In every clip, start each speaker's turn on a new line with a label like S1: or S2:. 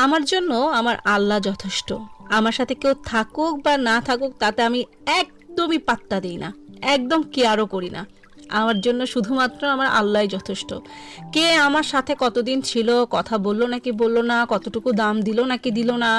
S1: আমার জন্য আমার আল্লাহ যথেষ্ট। আমার সাথে কেউ থাকুক বা না থাকুক তাতে আমি একদমই পাত্তা দিই না, একদম কেয়ারও করি না। আমার জন্য শুধুমাত্র আমার আল্লাহই যথেষ্ট। কে আমার সাথে কতদিন ছিল, কথা বললো নাকি বললো না, কতটুকু দাম দিল নাকি দিল না,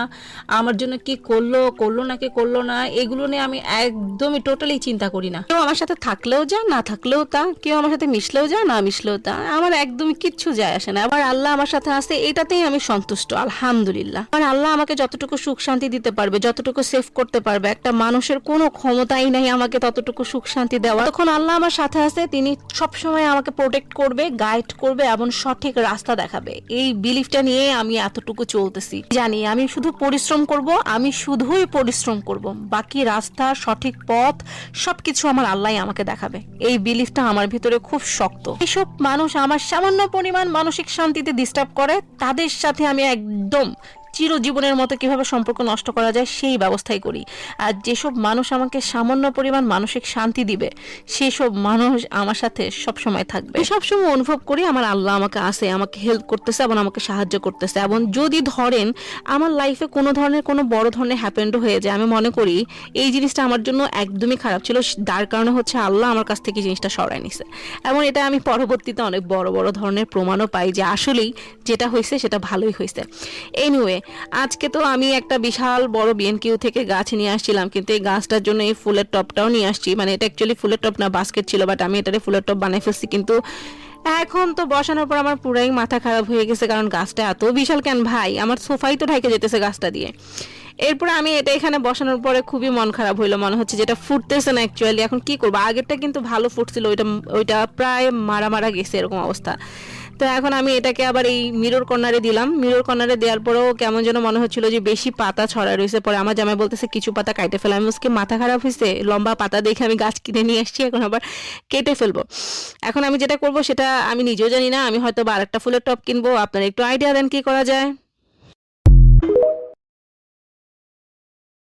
S1: আমার জন্য কি করলো করলো নাকি করলো না, এগুলো নিয়ে আমি একদমই টোটালি চিন্তা করি না। কেউ আমার সাথে থাকলেও যা, না থাকলেও তা, কেউ আমার সাথে মিশলেও যা, না মিশলেও তা, আমার একদমই কিচ্ছু যায় আসে না। আমার আল্লাহ আমার সাথে আছে, এটাতেই আমি সন্তুষ্ট, আলহামদুলিল্লাহ। আমার আল্লাহ আমাকে যতটুকু সুখ শান্তি দিতে পারবে, যতটুকু সেভ করতে পারবে, একটা মানুষের কোনো ক্ষমতাই নাই আমাকে ততটুকু সুখ শান্তি দেওয়া। তখন আল্লাহ আমার সাথে আছে, তিনি সবসময় আমাকে প্রোটেক্ট করবে, গাইড করবে এবং সঠিক রাস্তা দেখাবে। এই বিলিফটা নিয়ে আমি এতটুকু চলতেছি। জানি আমি শুধু পরিশ্রম করব, আমি শুধুই পরিশ্রম করব, বাকি রাস্তা সঠিক পথ সবকিছু আমার আল্লাহ আমাকে দেখাবে। এই বিলিফটা আমার ভিতরে খুব শক্ত। এসব মানুষ আমার সামান্য পরিমাণ মানসিক শান্তিতে ডিস্টার্ব করে, তাদের সাথে আমি একদম চিরজীবনের মতো কিভাবে সম্পর্ক নষ্ট করা যায় সেই ব্যবস্থাই করি। আর যেসব মানুষ আমাকে সামান্য পরিমাণ মানসিক শান্তি দিবে, সেসব মানুষ আমার সাথে সবসময় থাকবে। সবসময় অনুভব করি আমার আল্লাহ আমাকে আছে, আমাকে হেল্প করতেছে এবং আমাকে সাহায্য করতেছে। এবং যদি ধরেন আমার লাইফে কোনো ধরনের কোনো বড় ধরনের হ্যাপেন্ড হয়ে যায়, আমি মনে করি এই জিনিসটা আমার জন্য একদমই খারাপ ছিল, তার কারণে হচ্ছে আল্লাহ আমার কাছ থেকে জিনিসটা সরায় নিছে। এবং এটা আমি পরবর্তীতে অনেক বড় বড় ধরনের প্রমাণও পাই যে আসলেই যেটা হয়েছে সেটা ভালোই হয়েছে। এনিওয়ে, আজকে তো আমি একটা বিশাল বড় বিএনকিউ থেকে গাছ নিয়ে আসছিলাম, কিন্তু এই গাছটার জন্য এই ফুলের টপটাও নিয়ে আসছি। মানে এটা অ্যাকচুয়ালি ফুলের টপ না, বাস্কেট ছিল, বাট আমি এটারে ফুলের টপ বানাই ফেলছি। কিন্তু এখন তো বসানোর পর আমার পুরাই মাথা খারাপ হয়ে গেছে, কারণ গাছটা এত বিশাল কেন ভাই, আমার সোফাই তো ঢাকে যেতেছে গাছটা দিয়ে। এরপরে আমি এটা এখানে বসানোর পরে খুবই মন খারাপ হইলো, মনে হচ্ছে যেটা ফুটতেছে না অ্যাকচুয়ালি। এখন কি করবো, আগেরটা কিন্তু ভালো ফুটছিল, ওইটা ওইটা প্রায় মারা মারা গেছে এরকম অবস্থা। তো এখন আমি এটাকে আবার এই মিরর কর্নারে দিলাম। মিরর কর্নারে দেওয়ার পরেও কেমন যেন মনে হচ্ছিল যে বেশি পাতা ছড়া রয়েছে। পরে আমার জামাই বলতেছে কিছু পাতা কাটে ফেলা। আমি আজকে মাথা খারাপ হয়েছে, লম্বা পাতা দেখে আমি গাছ কিনে নিয়ে আসছি, এখন আবার কেটে ফেলবো। এখন আমি যেটা করব সেটা আমি নিজেও জানি না, আমি হয়তো বা আরেকটা ফুলের টব কিনবো। আপনারা একটু আইডিয়া দেন কি করা যায়।